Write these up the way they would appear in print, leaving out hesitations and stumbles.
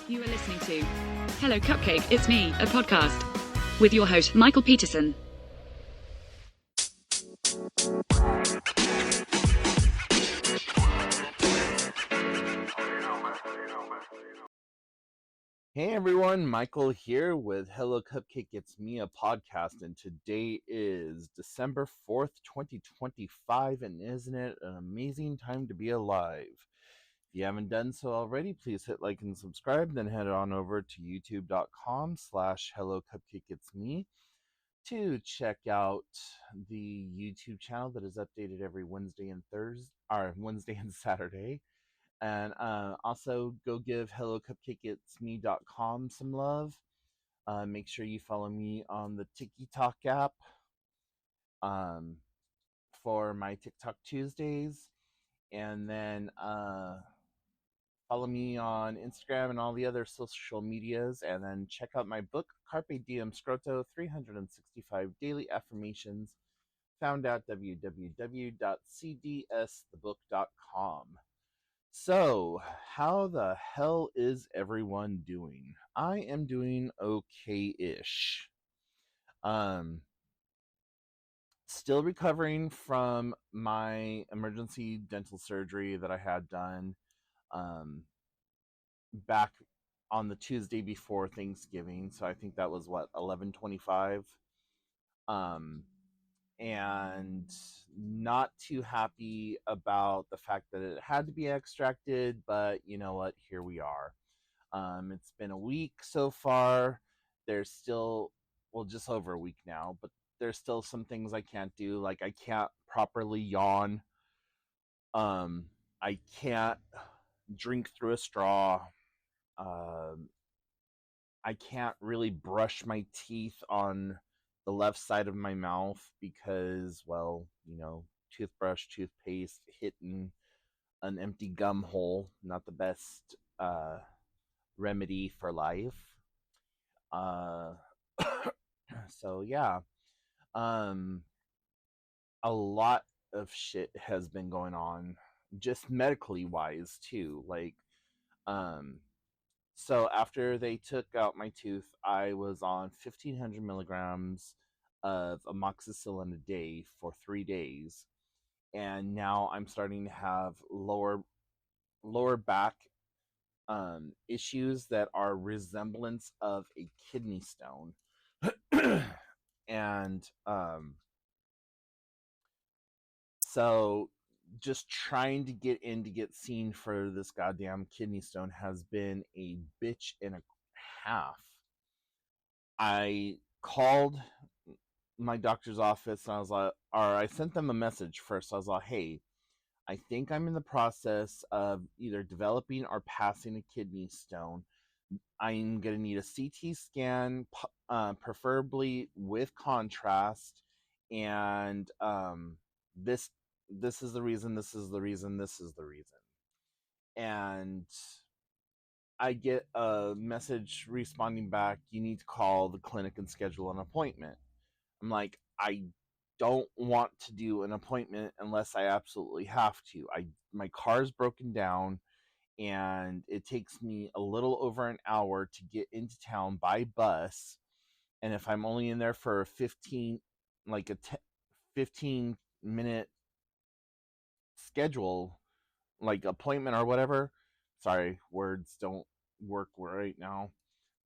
You are listening to Hello Cupcake, It's Me, a podcast with your host, Michael Peterson. Hey everyone, Michael here with Hello Cupcake, It's Me, a podcast, and today is December 4th, 2025, and isn't it an amazing time to be alive? If you haven't done so already, please hit like and subscribe, then head on over to youtube.com/hellocupcakeitsme to check out the YouTube channel that is updated every Wednesday and Wednesday and Saturday. And also go give hellocupcakeitsme.com some love. Make sure you follow me on the TikTok app for my TikTok Tuesdays. And then follow me on Instagram and all the other social medias. And then check out my book, Carpe Diem Scroto, 365 Daily Affirmations, found at www.cdsthebook.com. So, how the hell is everyone doing? I am doing okay-ish. Still recovering from my emergency dental surgery that I had done back on the Tuesday before Thanksgiving. So I think that was 11/25. And not too happy about the fact that it had to be extracted, but you know what, here we are. It's been a week so far. There's still, just over a week now, but there's still some things I can't do. Like I can't properly yawn. I can't drink through a straw. I can't really brush my teeth on the left side of my mouth because, toothbrush, toothpaste hitting an empty gum hole, not the best remedy for life. So yeah, a lot of shit has been going on, just medically wise too. So after they took out my tooth, I was on 1,500 milligrams of amoxicillin a day for 3 days, and now I'm starting to have lower back issues that are resemblance of a kidney stone. And so just trying to get in to get seen for this goddamn kidney stone has been a bitch and a half. I called my doctor's office and I was like, or I sent them a message first. I was like, hey, I think I'm in the process of either developing or passing a kidney stone. I'm going to need a CT scan, preferably with contrast. And this is the reason, this is the reason, this is the reason. And I get a message responding back, you need to call the clinic and schedule an appointment. I'm like, I don't want to do an appointment unless I absolutely have to. My car's broken down and it takes me a little over an hour to get into town by bus. And if I'm only in there for a 15-minute schedule, like appointment or whatever, sorry, words don't work right now.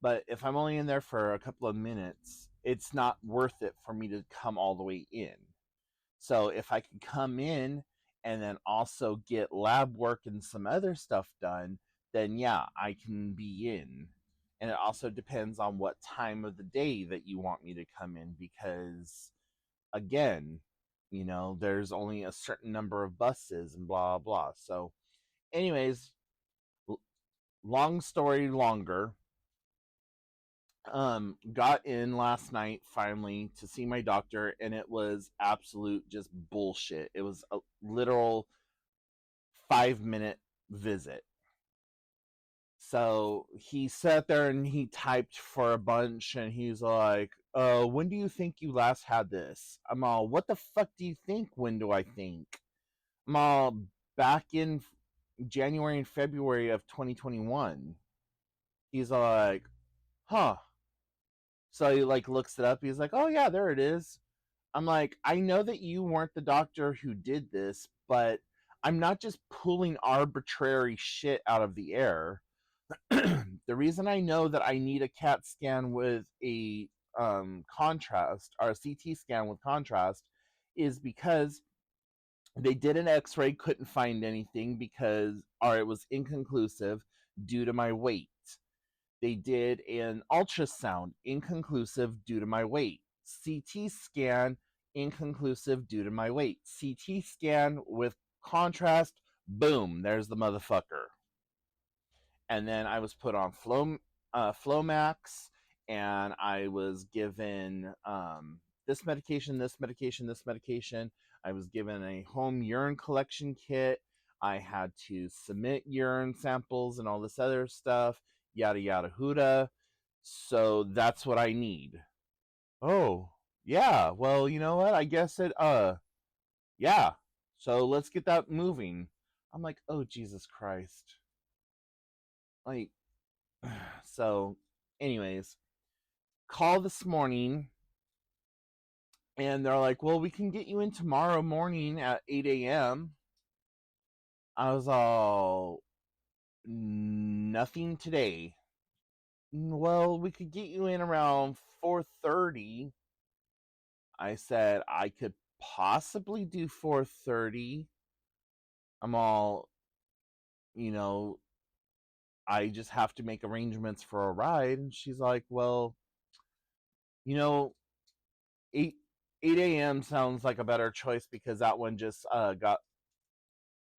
But if I'm only in there for a couple of minutes, it's not worth it for me to come all the way in. So if I can come in and then also get lab work and some other stuff done, then yeah, I can be in. And it also depends on what time of the day that you want me to come in, because again, there's only a certain number of buses and blah blah. So anyways, long story longer, got in last night finally to see my doctor, and it was absolute just bullshit. It was a literal 5-minute visit. So he sat there and he typed for a bunch, and he's like, when do you think you last had this? I'm all, what the fuck do you think? When do I think? I'm all, back in January and February of 2021. He's like, huh. So he like looks it up. He's like, oh yeah, there it is. I'm like, I know that you weren't the doctor who did this, but I'm not just pulling arbitrary shit out of the air. The reason I know that I need a CAT scan with a contrast, or a CT scan with contrast, is because they did an X-ray, couldn't find anything because, or it was inconclusive due to my weight. They did an ultrasound, inconclusive due to my weight. CT scan, inconclusive due to my weight. CT scan with contrast, boom, there's the motherfucker. And then I was put on Flomax, and I was given this medication, this medication, this medication. I was given a home urine collection kit. I had to submit urine samples and all this other stuff, yada yada huda. So that's what I need. Oh, yeah. Well, you know what? I guess yeah. So let's get that moving. I'm like, oh Jesus Christ. Like, so anyways, call this morning, and they're like, well, we can get you in tomorrow morning at 8 a.m. I was all, nothing today. Well, we could get you in around 4:30. I said I could possibly do 4:30. I'm all, you know, I just have to make arrangements for a ride. And she's like, well, you know, 8 a.m. sounds like a better choice because that one just got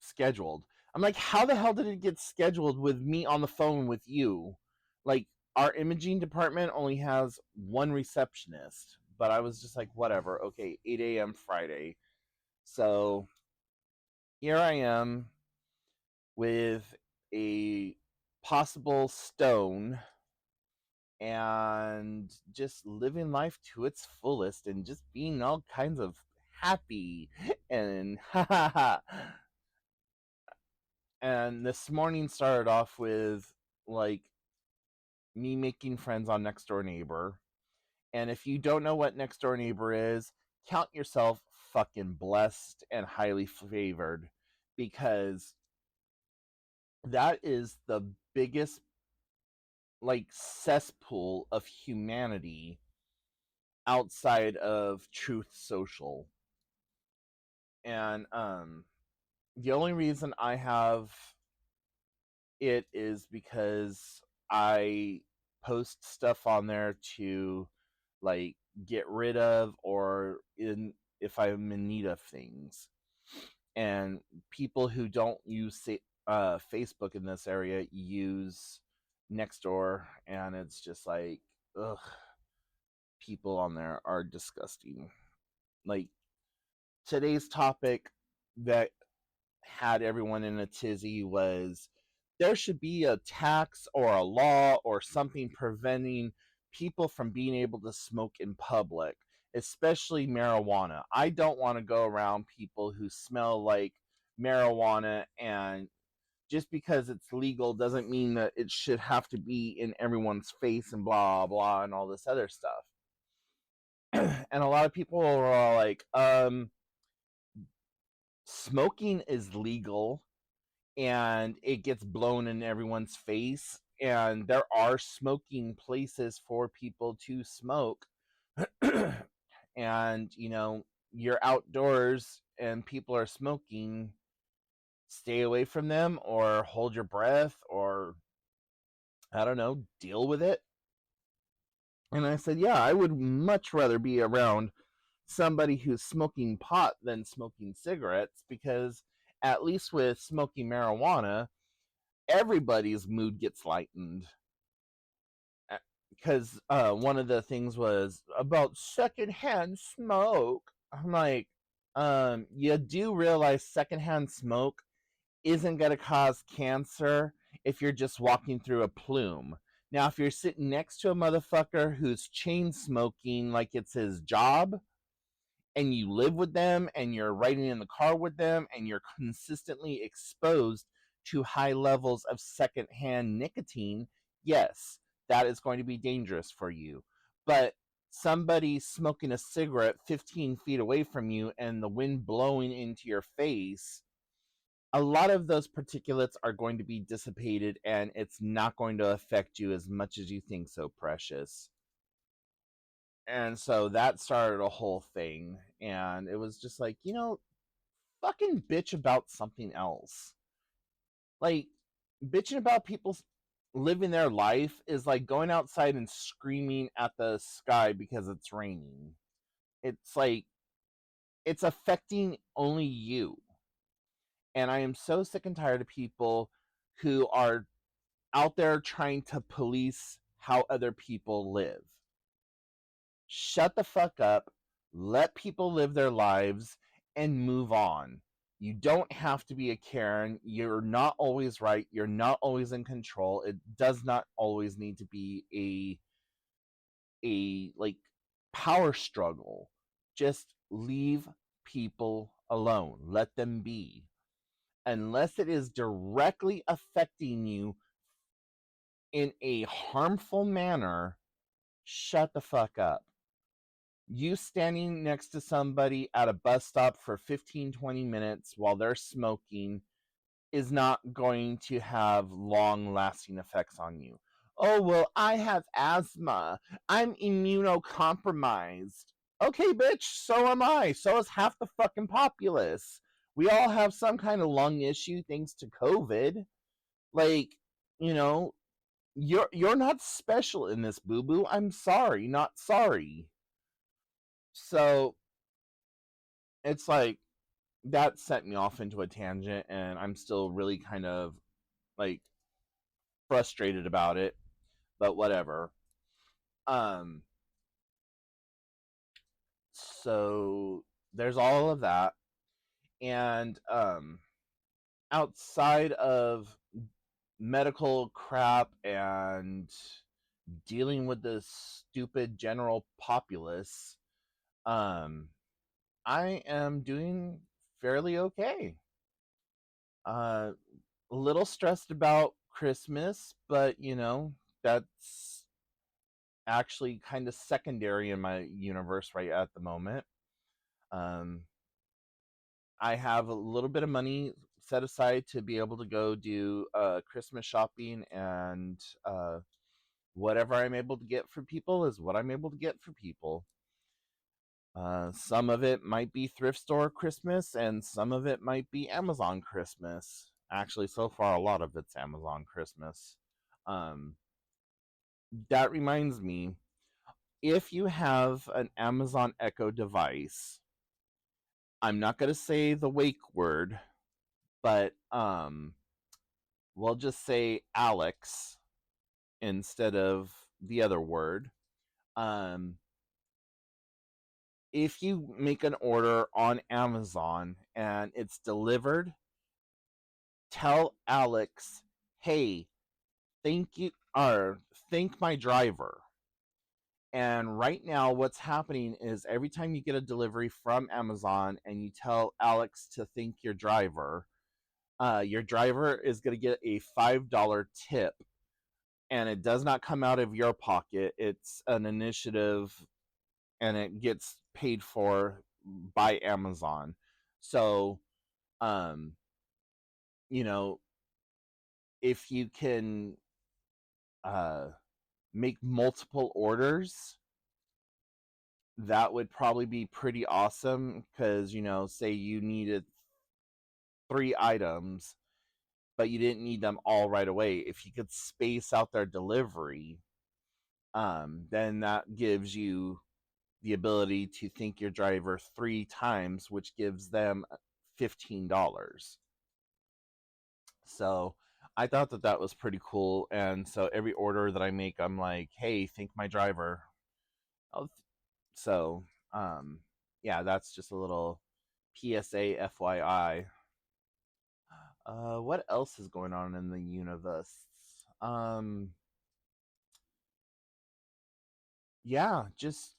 scheduled. I'm like, how the hell did it get scheduled with me on the phone with you? Like, our imaging department only has one receptionist, but I was just like, whatever. Okay, 8 a.m. Friday. So here I am with a possible stone and just living life to its fullest and just being all kinds of happy and ha ha ha. And this morning started off with like me making friends on Next Door Neighbor. And if you don't know what Next Door Neighbor is, count yourself fucking blessed and highly favored, because that is the biggest like cesspool of humanity outside of Truth Social. And the only reason I have it is because I post stuff on there to like get rid of, or in if I'm in need of things. And people who don't use Facebook in this area use Nextdoor, and it's just like, ugh, people on there are disgusting. Like, today's topic that had everyone in a tizzy was there should be a tax or a law or something preventing people from being able to smoke in public, especially marijuana. I don't want to go around people who smell like marijuana, and just because it's legal doesn't mean that it should have to be in everyone's face and blah blah and all this other stuff. And a lot of people are all like, smoking is legal and it gets blown in everyone's face, and there are smoking places for people to smoke. And you're outdoors and people are smoking, stay away from them or hold your breath, or I don't know, deal with it. And I said, yeah, I would much rather be around somebody who's smoking pot than smoking cigarettes, because at least with smoking marijuana, everybody's mood gets lightened. Because one of the things was about secondhand smoke. I'm like, you do realize secondhand smoke isn't going to cause cancer if you're just walking through a plume. Now, if you're sitting next to a motherfucker who's chain smoking like it's his job, and you live with them and you're riding in the car with them and you're consistently exposed to high levels of secondhand nicotine, yes, that is going to be dangerous for you. But somebody smoking a cigarette 15 feet away from you and the wind blowing into your face, a lot of those particulates are going to be dissipated and it's not going to affect you as much as you think so, precious. And so that started a whole thing. And it was just like, fucking bitch about something else. Like, bitching about people living their life is like going outside and screaming at the sky because it's raining. It's like, it's affecting only you. And I am so sick and tired of people who are out there trying to police how other people live. Shut the fuck up, let people live their lives, and move on. You don't have to be a Karen. You're not always right. You're not always in control. It does not always need to be a like power struggle. Just leave people alone. Let them be. Unless it is directly affecting you in a harmful manner, shut the fuck up. You standing next to somebody at a bus stop for 15-20 minutes while they're smoking is not going to have long lasting effects on you. Oh, well, I have asthma. I'm immunocompromised. Okay, bitch, so am I. So is half the fucking populace. We all have some kind of lung issue thanks to COVID. Like, you know, you're not special in this, boo boo. I'm sorry, not sorry. So it's like that set me off into a tangent, and I'm still really kind of like frustrated about it, but whatever. Um, so there's all of that, and outside of medical crap and dealing with the stupid general populace, um, I am doing fairly okay. A little stressed about Christmas, but that's actually kind of secondary in my universe right at the moment. Um, I have a little bit of money set aside to be able to go do Christmas shopping, and whatever I'm able to get for people is what I'm able to get for people. Some of it might be thrift store Christmas, and some of it might be Amazon Christmas. Actually, so far, a lot of it's Amazon Christmas. Um, that reminds me, if you have an Amazon Echo device, I'm not going to say the wake word, but we'll just say Alex instead of the other word. If you make an order on Amazon and it's delivered, tell Alex, hey, thank my driver. And right now, what's happening is every time you get a delivery from Amazon and you tell Alex to thank your driver is going to get a $5 tip. And it does not come out of your pocket. It's an initiative, and it gets paid for by Amazon. So, um, you know, if you can make multiple orders, that would probably be pretty awesome, because say you needed 3 items but you didn't need them all right away. If you could space out their delivery, then that gives you the ability to thank your driver 3 times, which gives them $15. So I thought that was pretty cool. And so every order that I make, I'm like, hey, thank my driver. So, yeah, that's just a little PSA FYI. What else is going on in the universe? Yeah, just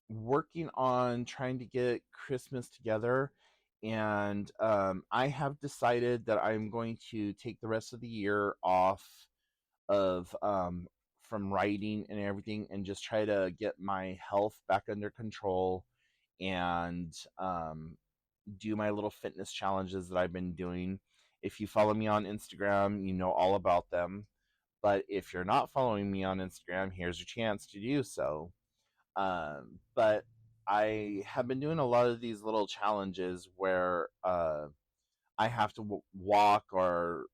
working on trying to get Christmas together. And I have decided that I'm going to take the rest of the year off of from writing and everything, and just try to get my health back under control, and do my little fitness challenges that I've been doing. If you follow me on Instagram, you know all about them. But if you're not following me on Instagram, here's your chance to do so. But I have been doing a lot of these little challenges where I have to walk or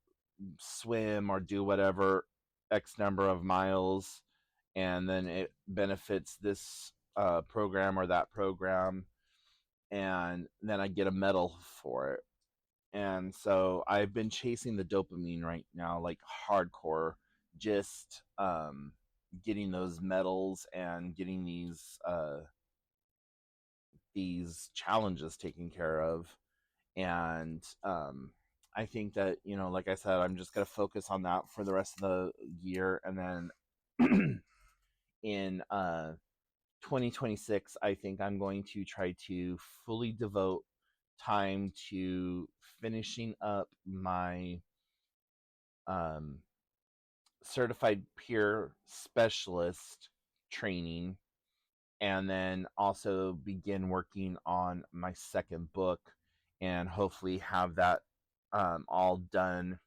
swim or do whatever X number of miles, and then it benefits this program or that program, and then I get a medal for it. And so I've been chasing the dopamine right now, like hardcore, just getting those medals and getting these challenges taken care of. And I think that, like I said, I'm just going to focus on that for the rest of the year. And then in 2026, I think I'm going to try to fully devote time to finishing up my um, certified peer specialist training, and then also begin working on my second book, and hopefully have that all done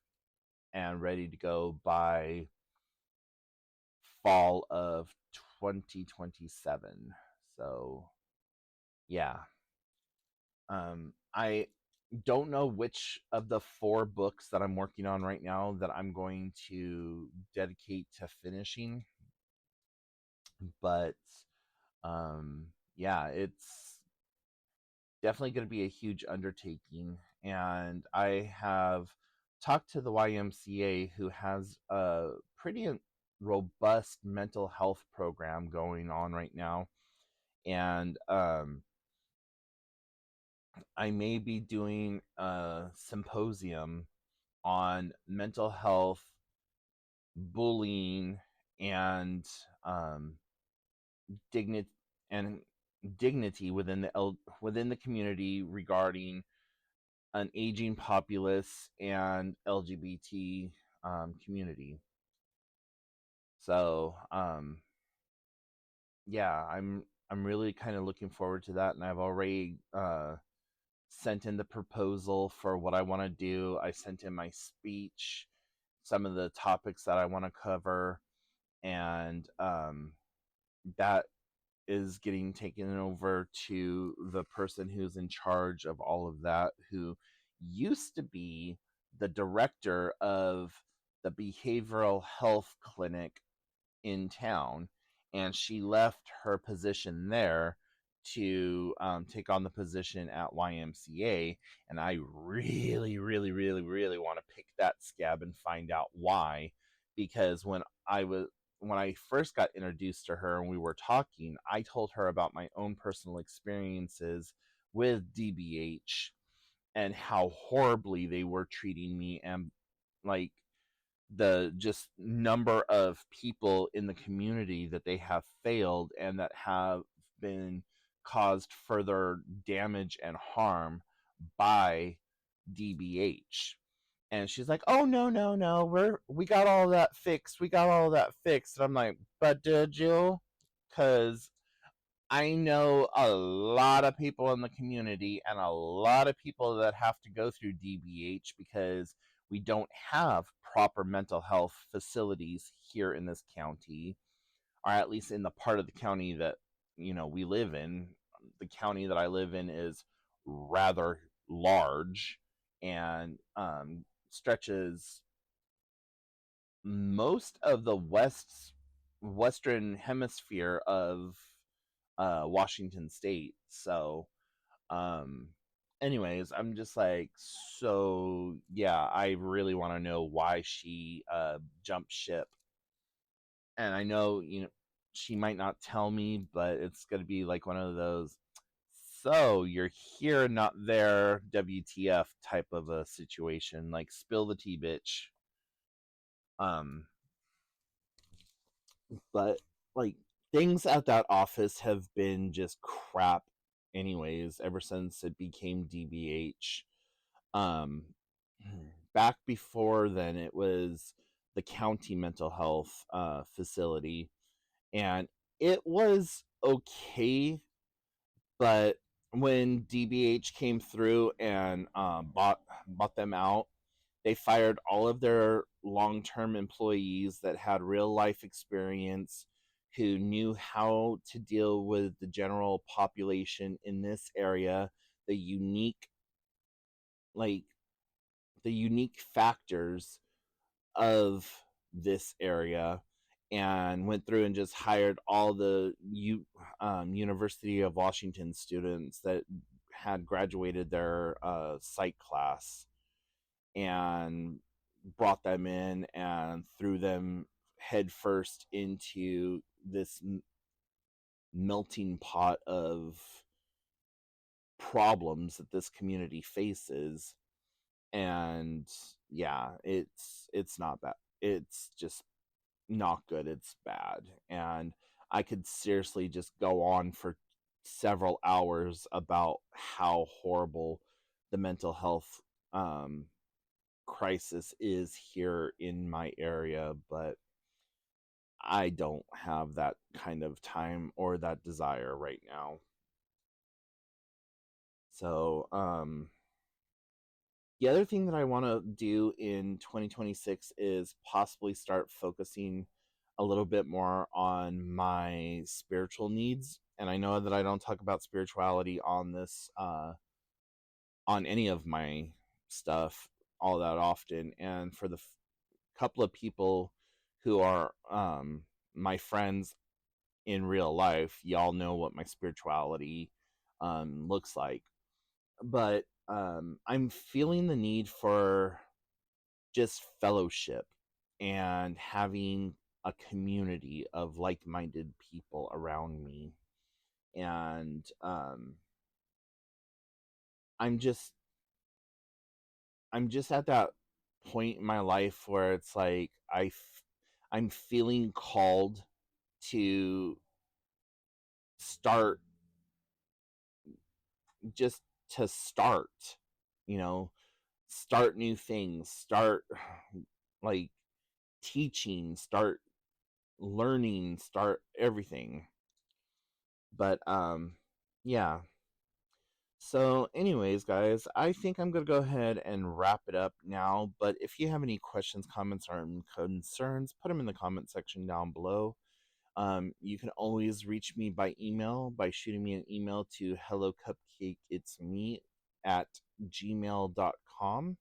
and ready to go by fall of 2027. So yeah, I don't know which of the 4 books that I'm working on right now that I'm going to dedicate to finishing, but yeah, it's definitely going to be a huge undertaking. And I have talked to the YMCA, who has a pretty robust mental health program going on right now. And I may be doing a symposium on mental health, bullying, and um, dignity and dignity within the community regarding an aging populace and LGBT community. So yeah, I'm really kind of looking forward to that, and I've already sent in the proposal for what I want to do. I sent in my speech, some of the topics that I want to cover, and that is getting taken over to the person who's in charge of all of that, who used to be the director of the behavioral health clinic in town, and she left her position there to take on the position at YMCA. And I really, really, really, really want to pick that scab and find out why, because when I first got introduced to her and we were talking, I told her about my own personal experiences with DBH and how horribly they were treating me, and like the just number of people in the community that they have failed and that have been caused further damage and harm by DBH. And she's like, "Oh, no, no, no, we got all that fixed. We got all that fixed." And I'm like, "But did you?" Because I know a lot of people in the community and a lot of people that have to go through DBH because we don't have proper mental health facilities here in this county, or at least in the part of the county that we live in. The county that I live in is rather large, and stretches most of the western hemisphere of Washington State. So, um, anyways, I'm just like, so yeah, I really want to know why she jumped ship. And I know, she might not tell me, but it's gonna be like one of those, so you're here, not there, WTF type of a situation, like spill the tea, bitch. Um, but like things at that office have been just crap anyways ever since it became DBH. um Back before then, it was the county mental health facility, and it was okay. But when DBH came through and bought them out, they fired all of their long-term employees that had real life experience, who knew how to deal with the general population in this area, the unique like the unique factors of this area, and went through and just hired all the University of Washington students that had graduated their psych class, and brought them in and threw them headfirst into this melting pot of problems that this community faces. And yeah, it's not bad, it's just not good, it's bad. And I could seriously just go on for several hours about how horrible the mental health crisis is here in my area, but I don't have that kind of time or that desire right now. So the other thing that I want to do in 2026 is possibly start focusing a little bit more on my spiritual needs. And I know that I don't talk about spirituality on this, on any of my stuff all that often. And for the couple of people who are my friends in real life, y'all know what my spirituality looks like. But I'm feeling the need for just fellowship and having a community of like-minded people around me. And I'm just at that point in my life where it's like I'm feeling called to start just to start, you know, start new things, start like teaching, start learning, start everything. But yeah. So anyways, guys, I think I'm going to go ahead and wrap it up now. But if you have any questions, comments, or concerns, put them in the comment section down below. You can always reach me by email by shooting me an email to hellocupcakeitsme at gmail.com.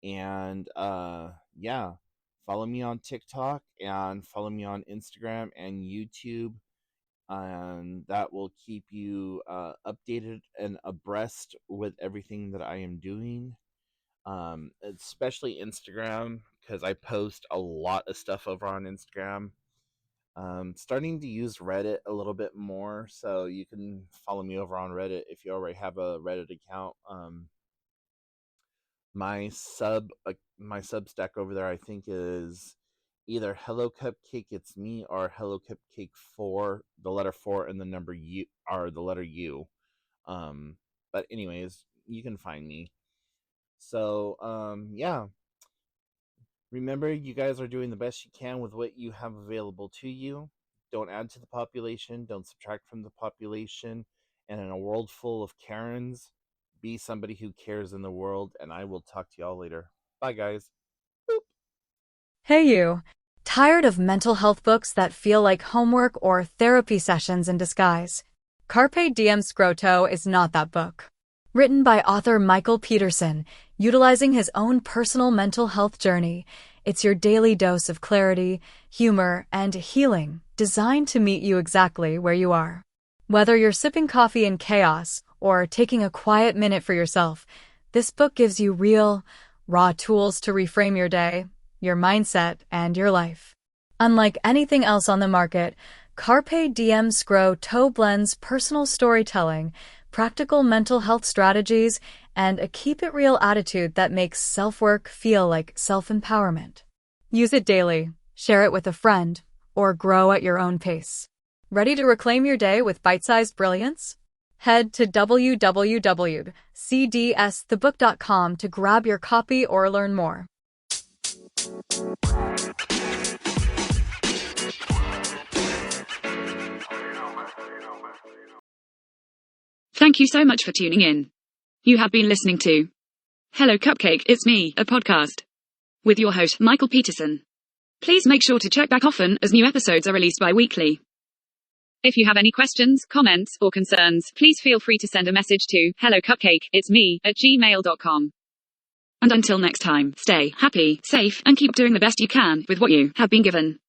And yeah, follow me on TikTok and follow me on Instagram and YouTube, and that will keep you updated and abreast with everything that I am doing, especially Instagram, because I post a lot of stuff over on Instagram. Starting to use Reddit a little bit more, so you can follow me over on Reddit if you already have a Reddit account. My Substack over there, I think, is either Hello Cupcake It's Me or Hello Cupcake 4, the letter 4 and the number U, or the letter U. But anyways, you can find me. So yeah. Remember, you guys are doing the best you can with what you have available to you. Don't add to the population, don't subtract from the population. And in a world full of Karens, be somebody who cares in the world. And I will talk to y'all later. Bye, guys. Boop. Hey you! Tired of mental health books that feel like homework or therapy sessions in disguise? Carpe Diem Scroto is not that book. Written by author Michael Peterson, utilizing his own personal mental health journey, it's your daily dose of clarity, humor, and healing, designed to meet you exactly where you are. Whether you're sipping coffee in chaos or taking a quiet minute for yourself, this book gives you real, raw tools to reframe your day, your mindset, and your life. Unlike anything else on the market, Carpe Diem Scroto blends personal storytelling, practical mental health strategies, and a keep-it-real attitude that makes self-work feel like self-empowerment. Use it daily, share it with a friend, or grow at your own pace. Ready to reclaim your day with bite-sized brilliance? Head to www.cdsthebook.com to grab your copy or learn more. Thank you so much for tuning in. You have been listening to Hello Cupcake, It's Me, a podcast with your host, Michael Peterson. Please make sure to check back often as new episodes are released bi-weekly. If you have any questions, comments, or concerns, please feel free to send a message to hellocupcakeitsme@gmail.com. And until next time, stay happy, safe, and keep doing the best you can with what you have been given.